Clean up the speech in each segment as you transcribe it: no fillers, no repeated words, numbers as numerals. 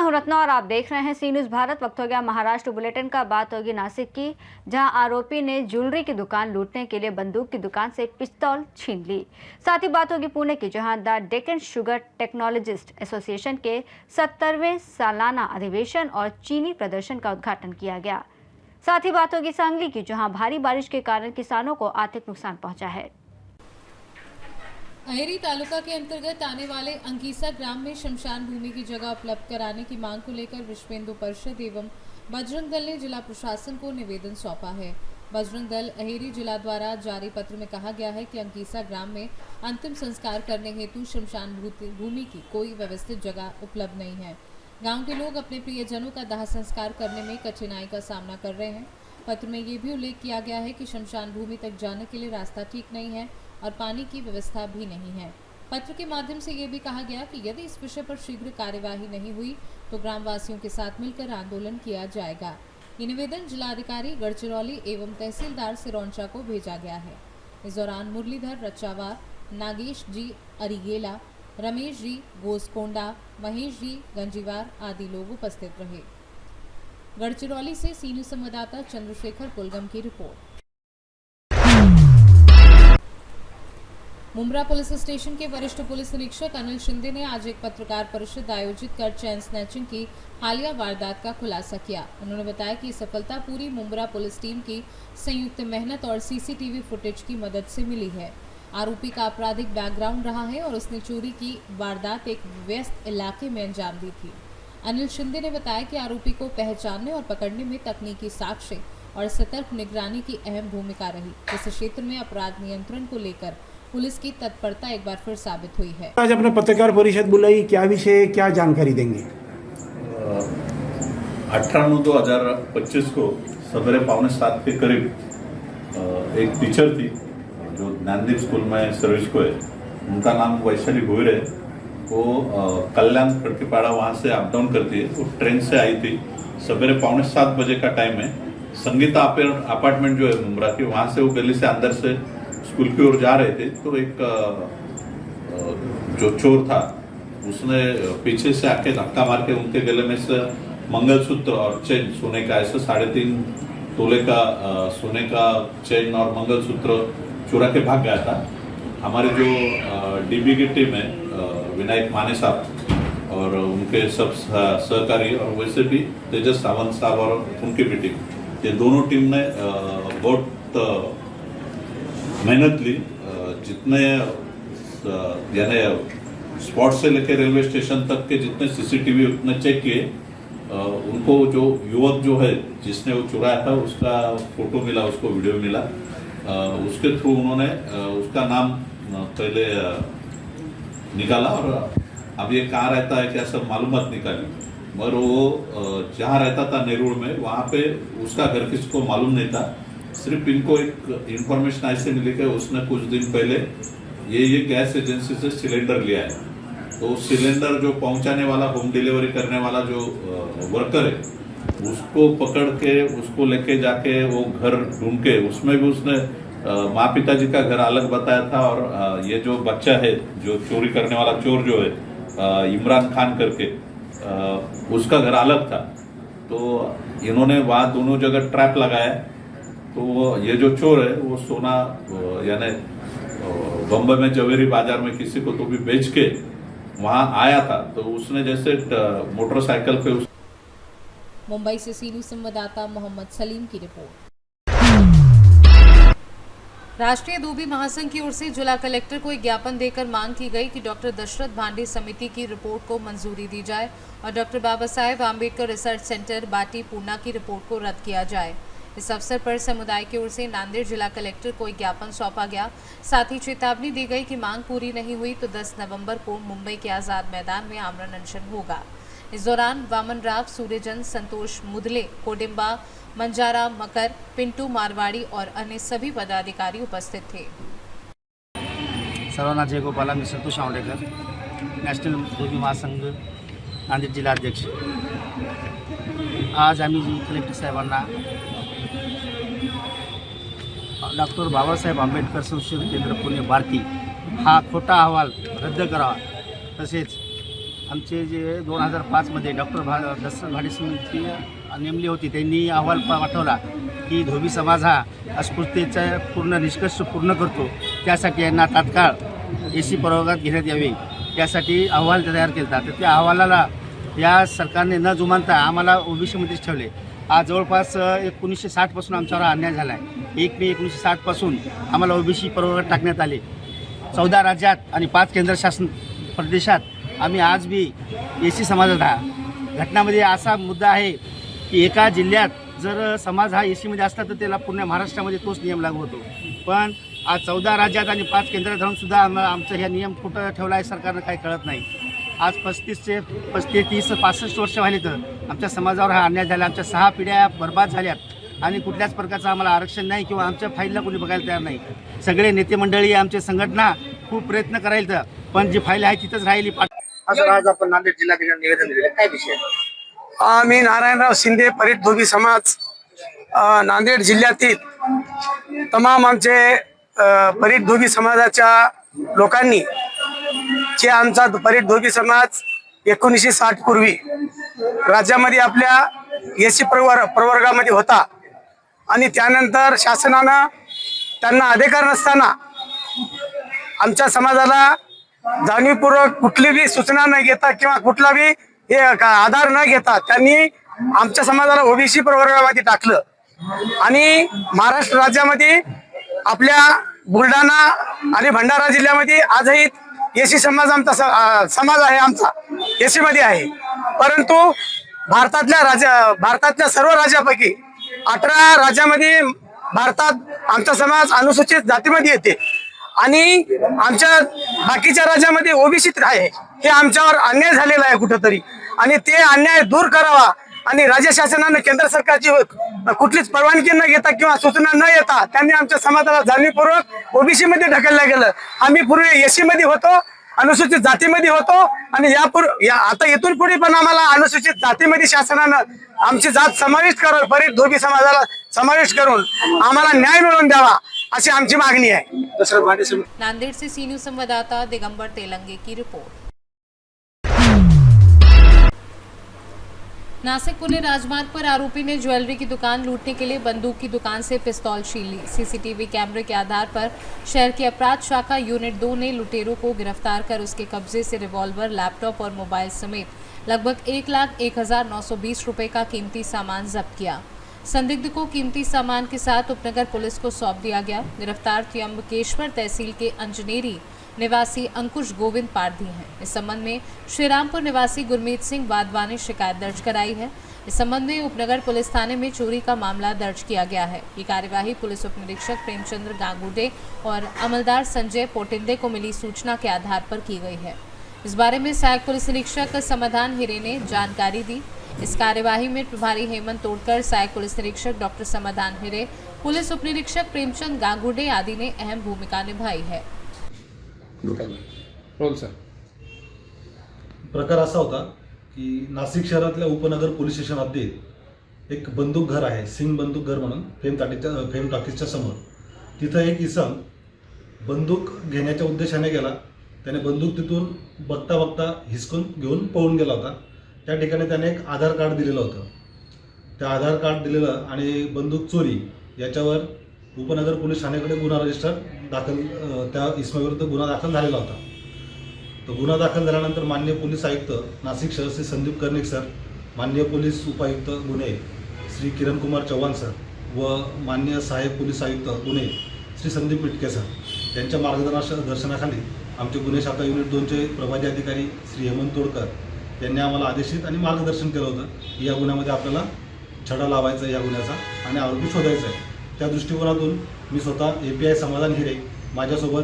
हूं रत्ना और आप देख रहे हैं सी न्यूज़ भारत। वक्त हो गया महाराष्ट्र बुलेटिन का। बात होगी नासिक की, जहां आरोपी ने ज्वेलरी की दुकान लूटने के लिए बंदूक की दुकान से पिस्तौल छीन ली। साथ ही बात होगी पुणे की, जहां the Deccan sugar technologist association के 70वें सालाना अधिवेशन और चीनी प्रदर्शन का उद्घाटन किया गया। साथ ही बात होगी सांगली की, जहां भारी बारिश के कारण किसानों को आर्थिक नुकसान पहुंचा है। अहेरी तालुका के अंतर्गत आने वाले अंकीसा ग्राम में शमशान भूमि की जगह उपलब्ध कराने की मांग को लेकर विश्व हिंदू परिषद एवं बजरंग दल ने जिला प्रशासन को निवेदन सौंपा है। बजरंग दल अहेरी जिला द्वारा जारी पत्र में कहा गया है कि अंकीसा ग्राम में अंतिम संस्कार करने हेतु शमशान भूमि की कोई व्यवस्थित जगह उपलब्ध नहीं है। गाँव के लोग अपने प्रियजनों का दाह संस्कार करने में कठिनाई का सामना कर रहे हैं। पत्र में ये भी उल्लेख किया गया है कि शमशान भूमि तक जाने के लिए रास्ता ठीक नहीं है और पानी की व्यवस्था भी नहीं है। पत्र के माध्यम से ये भी कहा गया कि यदि इस विषय पर शीघ्र कार्यवाही नहीं हुई तो ग्रामवासियों के साथ मिलकर आंदोलन किया जाएगा। ये निवेदन जिलाधिकारी गढ़चिरौली एवं तहसीलदार सिरौंचा को भेजा गया है। इस दौरान मुरलीधर रच्चावार, नागेश जी अरिगेला, रमेश जी गोसकोंडा, महेश जी गंजीवार आदि लोग उपस्थित रहे। गढ़चिरौली से सी न्यूज़ संवाददाता चंद्रशेखर पुलगम की रिपोर्ट। मुंब्रा पुलिस स्टेशन के वरिष्ठ पुलिस निरीक्षक अनिल शिंदे ने आज एक पत्रकार परिषद आयोजित कर चेन स्नैचिंग की हालिया वारदात का खुलासा किया। उन्होंने बताया कि सफलता पूरी मुंब्रा पुलिस टीम की संयुक्त मेहनत और सीसीटीवी फुटेज की मदद से मिली है। आरोपी का आपराधिक बैकग्राउंड रहा है और उसने चोरी की वारदात एक व्यस्त इलाके में अंजाम दी थी। अनिल शिंदे ने बताया कि आरोपी को पहचानने और पकड़ने में तकनीकी साक्ष्य और सतर्क निगरानी की अहम भूमिका रही। इस क्षेत्र में अपराध नियंत्रण को लेकर पुलिस की तत्परता एक बार फिर साबित हुई है। आज अपने पत्रकार परिषद बुलाई, क्या विषय, क्या जानकारी देंगे? 18/9/2025 को सवेरे 6:45 के करीब एक टीचर थी जो ज्ञानदीप स्कूल में सर्विस को है, उनका नाम वैशाली भोईर है। वो कल्याण खड़कीपाड़ा वहाँ से अप डाउन करती है। वो ट्रेन से आई थी, सवेरे 6:45 बजे का टाइम है। संगीता अपार्टमेंट जो है मुंब्रा की, वहाँ से वो गली से अंदर से स्कूल की ओर जा रहे थे तो एक जो चोर था उसने पीछे से आके धक्का मार के उनके गले में से मंगलसूत्र और चेन, सोने का ऐसे 3.5 तोले का सोने का चेन और मंगलसूत्र चुरा के भाग गया था। हमारी जो डीबी की टीम है, विनायक माने साहब और उनके सब सहकारी और वैसे भी तेजस सावंत साहब और उनकी भी टीम, ये दोनों टीम ने बहुत मेहनत ली। जितने यानी स्पॉट से लेकर रेलवे स्टेशन तक के जितने सीसीटीवी उतने चेक किए। उनको जो युवक जो है जिसने वो चुराया था उसका फोटो मिला, उसको वीडियो मिला। उसके थ्रू उन्होंने उसका नाम पहले निकाला और अब ये कहाँ रहता है क्या सब मालूमात निकाली। मगर वो जहाँ रहता था नेरूल में, वहाँ पे उसका घर किसी को मालूम नहीं था। सिर्फ इनको एक इंफॉर्मेशन ऐसे मिली कि उसने कुछ दिन पहले ये गैस एजेंसी से सिलेंडर लिया है। तो सिलेंडर जो पहुंचाने वाला, होम डिलीवरी करने वाला जो वर्कर है, उसको पकड़ के उसको लेके जाके वो घर ढूंढ के, उसमें भी उसने माँ पिताजी का घर अलग बताया था और ये जो बच्चा है जो चोरी करने वाला चोर जो है इमरान खान करके, उसका घर अलग था। तो इन्होंने वहाँ दोनों जगह ट्रैप लगाया। तो ये जो चोर है वो सोना यानी बम्बई में जवेरी बाजार में किसी को तो भी बेच के वहां आया था। तो उसने जैसे मोटरसाइकिल पे मुंबई से सी न्यूज़ संवाददाता मोहम्मद सलीम की रिपोर्ट। राष्ट्रीय दूबी महासंघ की ओर से जिला कलेक्टर को एक ज्ञापन देकर मांग की गई कि डॉक्टर दशरथ भांडे समिति की रिपोर्ट को मंजूरी दी जाए और doctor Baba Saheb Ambedkar research centre बाटी पूना की रिपोर्ट को रद्द किया जाए। इस अवसर पर समुदाय की ओर से नांदेड़ जिला कलेक्टर को एक ज्ञापन सौंपा गया। साथ ही चेतावनी दी गई कि मांग पूरी नहीं हुई तो 10 नवंबर को मुंबई के आज़ाद मैदान में आमरण अनशन होगा। इस दौरान वामन राव, सूर्यजन, संतोष मुदले, कोडिम्बा, मंजारा मकर, पिंटू मारवाड़ी और अन्य सभी पदाधिकारी उपस्थित थे। सर्वांना जय गोपाला। मी संतोष आंवडेकर, नॅशनल दूबी महासंघ नांदेड जिल्हाध्यक्ष। आज आम्ही कलेक्टर साहेबांना डॉक्टर बाबासाहेब आंबेडकर संशोधन केंद्र पुणे बार्टी हा खोटा अहवाल रद्द करावा, तसेच आमचे जे 2005मध्ये दशरथ भाडे समिती नेमली होती, त्यांनी अहवाल पाठवला की धोबी समाज हा अस्पृश्यतेचा पूर्ण निष्कर्ष पूर्ण करतो, त्यासाठी यांना तात्काळ एसी प्रवर्गात घेण्यात यावे, त्यासाठी अहवाल तयार केला होता. तर त्या अहवालाला या सरकारने न जुमानता आम्हाला ओबीसीमध्येच ठेवले. आज जवळपास 1960पासून आमच्यावर अन्याय झाला आहे. 1 मे 1960पासून आम्हाला ओबीसी प्रवर्गात टाकण्यात आले. 14 राज्यात आणि 5 केंद्रशासन प्रदेशात आम्ही आज बी एसी समाजात आहात. घटनामध्ये असा मुद्दा आहे की एका जिल्ह्यात जर समाज हा एसीमध्ये असला तर त्याला पूर्ण महाराष्ट्रामध्ये तोच नियम लागू होतो. पण आज 14 राज्यात आणि 5 केंद्रात राहूनसुद्धा आमचा ह्या नियम कुठं ठेवला आहे सरकारनं काही कळत नाही. आज 35-65 वर्ष व्हायले तर आमच्या समाजावर हा अन्याय झाला. आमच्या 6 पिढ्या बर्बाद झाल्यात आणि कुठल्याच प्रकारचं आम्हाला आरक्षण नाही किंवा आमच्या फाईलला कोणी बघायला तयार नाही. सगळे नेते मंडळी आमचे संघटना खूप प्रयत्न करायला तर पण जी फाईल आहे तिथंच राहिली. असं आज आपण नांदेड जिल्हाधिकारी निवेदन दिले, काय विषय? मी नारायणराव शिंदे, परीट धोबी समाज, नांदेड जिल्ह्यातील तमाम आमचे परीट धोबी समाजाच्या लोकांनी जे आमचा परीट धोबी समाज 1960 पूर्वी राज्यामध्ये आपल्या एसी प्रवर्गामध्ये होता आणि त्यानंतर शासनानं त्यांना अधिकार नसताना आमच्या समाजाला जाणीवपूर्वक कुठली बी सूचना न घेता किंवा कुठला बी आधार न घेता त्यांनी आमच्या समाजाला ओबीसी प्रवर्गामध्ये टाकलं. आणि महाराष्ट्र राज्यामध्ये आपल्या बुलढाणा आणि भंडारा जिल्ह्यामध्ये आजही एसी समाज आमचा समाज आहे, आमचा एसी मध्ये आहे. परंतु भारतातल्या सर्व राज्यापैकी 18 राज्यामध्ये भारतात आमचा समाज अनुसूचित जातीमध्ये येते आणि आमच्या बाकीच्या राज्यामध्ये ओबीसीत आहे. हे आमच्यावर अन्याय झालेला आहे कुठंतरी आणि ते अन्याय दूर करावा आणि राज्य शासनाने केंद्र सरकारची कुठलीच परवानगी न घेता किंवा सूचना न येता त्यांनी आमच्या समाजाला जाणीवपूर्वक ओबीसी मध्ये ढकललं गेलं. आम्ही पूर्वी एसी मध्ये होतो, अनुसूचित जातीमध्ये होतो आणि आता इथून पुढे पण आम्हाला अनुसूचित जातीमध्ये शासनानं आमची जात समाविष्ट करून परीट धोबी समाजाला समाविष्ट करून आम्हाला न्याय मिळवून द्यावा अशी आमची मागणी आहे. दशरथ भाडे समिती, नांदेड़ से सी न्यूज संवाददाता दिगंबर तेलंगे की रिपोर्ट। नासिक पुणे राजमार्ग पर आरोपी ने ज्वेलरी की दुकान लूटने के लिए बंदूक की दुकान से पिस्तौल छीन ली। सीसीटीवी कैमरे के आधार पर शहर की अपराध शाखा यूनिट 2 ने लुटेरों को गिरफ्तार कर उसके कब्जे से रिवॉल्वर, लैपटॉप और मोबाइल समेत लगभग 1,01,920 रुपए का कीमती सामान जब्त किया। संदिग्ध को कीमती सामान के साथ उपनगर पुलिस को सौंप दिया गया। गिरफ्तार त्र्यंबकेश्वर तहसील के अंजनेरी निवासी अंकुश गोविंद पारधी हैं। इस संबंध में श्रीरामपुर निवासी गुरमीत सिंह वाधवा ने शिकायत दर्ज कराई है। इस संबंध में उपनगर पुलिस थाने में चोरी का मामला दर्ज किया गया है। ये कार्यवाही पुलिस उप निरीक्षक प्रेमचंद्र गांगुडे और अमलदार संजय पोटिंदे को मिली सूचना के आधार पर की गई है। इस बारे में सहायक पुलिस निरीक्षक समाधान हिरे ने जानकारी दी। इस कार्यवाही में प्रभारी हेमंत तोड़कर, सहायक पुलिस निरीक्षक डॉक्टर समाधान हिरे, पुलिस उप निरीक्षक प्रेमचंद गांगुडे आदि ने अहम भूमिका निभाई है। बोल सर। प्रकार असा होता की नाशिक शहरातल्या उपनगर पोलीस स्टेशन हद्दीत एक बंदूक घर आहे, सिंग बंदूक घर म्हणून फेम टॉकीजच्या समोर. तिथं एक इसम बंदूक घेण्याच्या उद्देशाने गेला. त्याने बंदूक तिथून बघता बघता हिसकून घेऊन पळून गेला होता. त्या ठिकाणी त्याने एक आधार कार्ड दिलेलं होतं. त्या आधार कार्ड दिलेलं आणि बंदूक चोरी याच्यावर उपनगर पोलीस ठाण्याकडे गुन्हा रजिस्टर दाखल, त्या इसमाविरुद्ध गुन्हा दाखल झालेला होता. तो गुन्हा दाखल झाल्यानंतर माननीय पोलीस आयुक्त नाशिक शहर श्री संदीप कर्णिक सर, माननीय पोलीस उपायुक्त गुन्हे श्री किरण कुमार चव्हाण सर व माननीय सहाय्यक पोलीस आयुक्त गुन्हे श्री संदीप पिटके सर यांच्या मार्गदर्शनाखाली आमचे गुन्हे शाखा युनिट 2चे प्रभारी अधिकारी श्री हेमंत तोडकर यांनी आम्हाला आदेशित आणि मार्गदर्शन केलं होतं की या गुन्ह्यामध्ये आपल्याला छडा लावायचा आहे या गुन्ह्याचा आणि आरोपी शोधायचा आहे. त्या दृष्टिकोनातून मी स्वतः API समाधान हिरे, माझ्यासोबत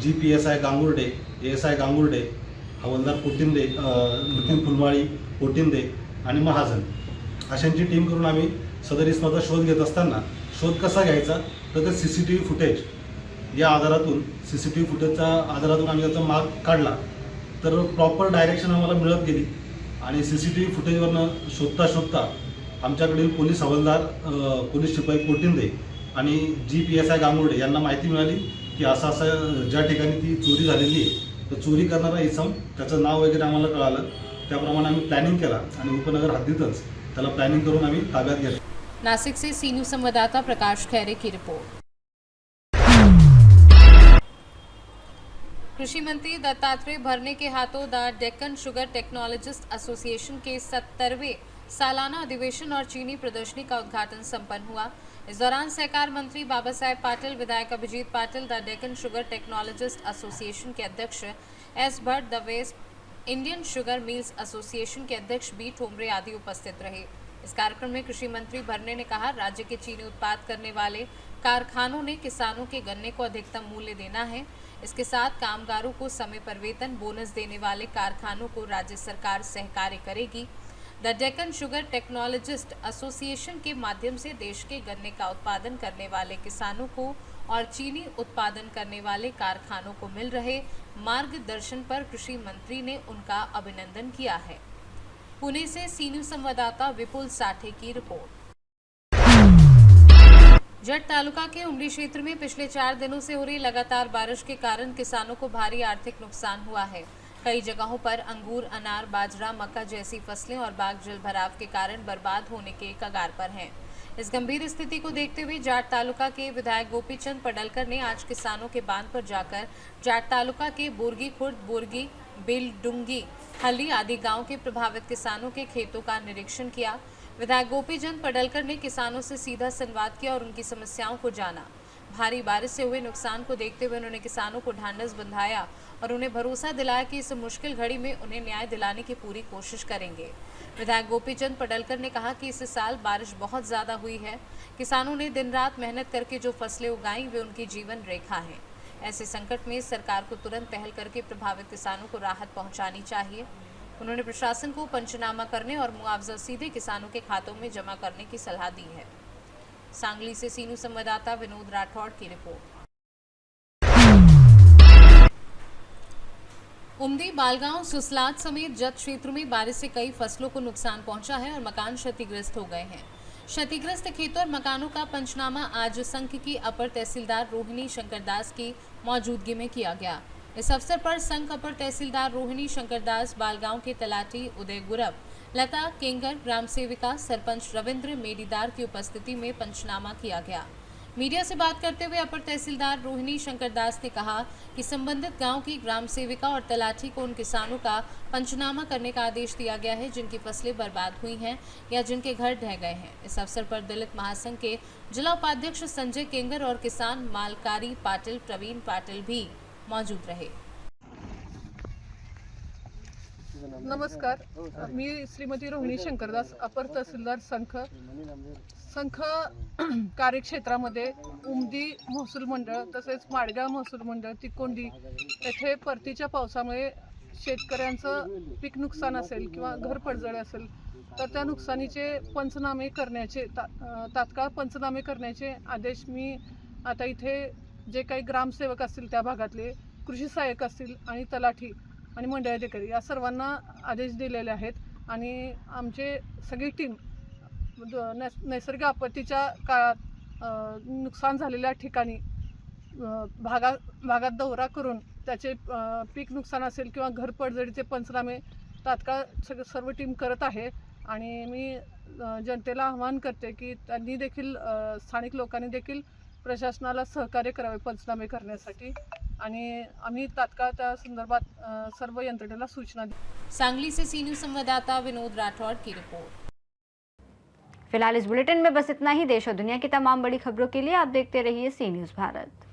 GPSI गांगुर्डे, ASI गांगुर्डे, हवालदार पोटिंदे, नितीन फुलमाळी, पोटिंदे आणि महाजन अशांची टीम करून आम्ही सदर इसमाचा शोध घेत असताना शोध कसा घ्यायचा तर ते CCTV फुटेज या आधारातून CCTV फुटेजच्या आधारातून आम्ही त्याचा माग काढला तर प्रॉपर डायरेक्शन आम्हाला मिळत गेली आणि CCTV फुटेजवरनं शोधता आमच्याकडील पोलीस हवालदार, पोलीस शिपाई पोटिंदे आणि GPSI गांगुर्डे यांना माहिती मिळाली की असं ज्या ठिकाणी ती चोरी झालेली आहे तर चोरी करणारा इसम त्याचं नाव वगैरे आम्हाला कळालं, त्याप्रमाणे आम्ही प्लॅनिंग केला आणि उपनगर हद्दीतच त्याला प्लॅनिंग करून आम्ही ताब्यात घेतलं. नासिक से सी न्यूज संवाददाता प्रकाश खैरे की रिपोर्ट। कृषि मंत्री दत्तात्रेय भरने के हाथों the Deccan sugar technologist association के 70वें सालाना अधिवेशन और चीनी प्रदर्शनी का उद्घाटन संपन्न हुआ। इस दौरान सहकार मंत्री बाबा साहेब पाटिल, विधायक Abhijeet Patil, the Deccan sugar technologist association के अध्यक्ष S Bhatt, the West Indian sugar mills association के अध्यक्ष बी ठोमरे आदि उपस्थित रहे। इस कार्यक्रम में कृषि मंत्री भरने ने कहा, राज्य के चीनी उत्पाद करने वाले कारखानों ने किसानों के गन्ने को अधिकतम मूल्य देना है। इसके साथ कामगारों को समय पर वेतन बोनस देने वाले कारखानों को राज्य सरकार सहकार्य करेगी। The Deccan sugar technologist association के माध्यम से देश के गन्ने का उत्पादन करने वाले किसानों को और चीनी उत्पादन करने वाले कारखानों को मिल रहे मार्गदर्शन पर कृषि मंत्री ने उनका अभिनंदन किया है। पुणे से सी न्यूज संवाददाता विपुल साठे की रिपोर्ट। जट तालुका के उमरी क्षेत्र में पिछले 4 दिनों से हो रही लगातार बारिश के कारण किसानों को भारी आर्थिक नुकसान हुआ है। कई जगहों पर अंगूर, अनार, बाजरा, मक्का जैसी फसलें और बाग जल भराव के कारण बर्बाद होने के कगार पर हैं। इस गंभीर स्थिति को देखते हुए जाट तालुका के विधायक गोपीचंद पडलकर ने आज किसानों के बांध पर जाकर जाट तालुका के बोरगी खुर्द, बोरगी, बिलडुंगी, हली आदि गांव के प्रभावित किसानों के खेतों का निरीक्षण किया। विधायक गोपीचंद पडलकर ने किसानों से सीधा संवाद किया और उनकी समस्याओं को जाना। भारी बारिश से हुए नुकसान को देखते हुए उन्होंने किसानों को ढांढस बंधाया और उन्हें भरोसा दिलाया कि इस मुश्किल घड़ी में उन्हें न्याय दिलाने की पूरी कोशिश करेंगे। विधायक गोपीचंद पडलकर ने कहा कि इस साल बारिश बहुत ज़्यादा हुई है। किसानों ने दिन रात मेहनत करके जो फसलें उगाई वे उनकी जीवन रेखा है। ऐसे संकट में सरकार को तुरंत पहल करके प्रभावित किसानों को राहत पहुँचानी चाहिए। उन्होंने प्रशासन को पंचनामा करने और मुआवजा सीधे किसानों के खातों में जमा करने की सलाह दी है। सांगली से सीनू संवाददाता विनोद राठौड़ की रिपोर्ट। उमदी, बालगांव, सुसलाद समेत जत क्षेत्र में बारिश से कई फसलों को नुकसान पहुंचा है और मकान क्षतिग्रस्त हो गए हैं। क्षतिग्रस्त खेतों और मकानों का पंचनामा आज संघ की अपर तहसीलदार रोहिणी शंकरदास की मौजूदगी में किया गया। इस अवसर पर संघ अपर तहसीलदार रोहिणी शंकरदास, बालगांव के तलाटी उदय गुरव, लता केंगर, ग्राम सेविका, सरपंच रविंद्र मेडीदार की उपस्थिति में पंचनामा किया गया। मीडिया से बात करते हुए अपर तहसीलदार रोहिणी शंकरदास ने कहा कि संबंधित गांव की ग्राम सेविका और तलाठी को उन किसानों का पंचनामा करने का आदेश दिया गया है जिनकी फसलें बर्बाद हुई हैं या जिनके घर ढह गए हैं। इस अवसर पर दलित महासंघ के जिला उपाध्यक्ष संजय केंगर और किसान मालकारी पाटिल प्रवीण पाटिल भी मौजूद रहे। नमस्कार, मी श्रीमती रोहिणी शंकरदास, अपर तहसीलदार संघ कार्यक्षेत्रामध्ये उमदी महसूल मंडळ तसेच माडगाव महसूल मंडळ, तिकोंडी येथे परतीच्या पावसामुळे शेतकऱ्यांचं पीक नुकसान असेल किंवा घर पडझड असेल तर त्या नुकसानीचे पंचनामे करण्याचे तात्काळ पंचनामे करण्याचे आदेश मी आता इथे जे काही ग्रामसेवक असतील त्या भागातले, कृषी सहाय्यक असतील आणि तलाठी आणि मंडळाधिकारी या सर्वांना आदेश दिलेले आहेत। आणि आमचे सगळी टीम नैसर्गिक आपत्तीच्या काळात नुकसान झालेल्या ठिकाणी भागात दौरा करून त्याचे पीक नुकसान असेल किंवा घर पडझडीचे पंचनामे तात्काळ सर्व टीम करत आहे। आणि मी जनतेला आवाहन करते की त्यांनी देखील स्थानिक लोकांनी देखील प्रशासनाला सहकार्य करावे पंचनामे करण्यासाठी आणि आम्ही तात्काळ त्या संदर्भात सर्व यंत्रणेला सूचना देऊ। सांगली से सी न्यूज संवाददाता विनोद राठौड़ की रिपोर्ट। फिलहाल इस बुलेटिन में बस इतना ही। देश और दुनिया की तमाम बड़ी खबरों के लिए आप देखते रहिए सी न्यूज़ भारत।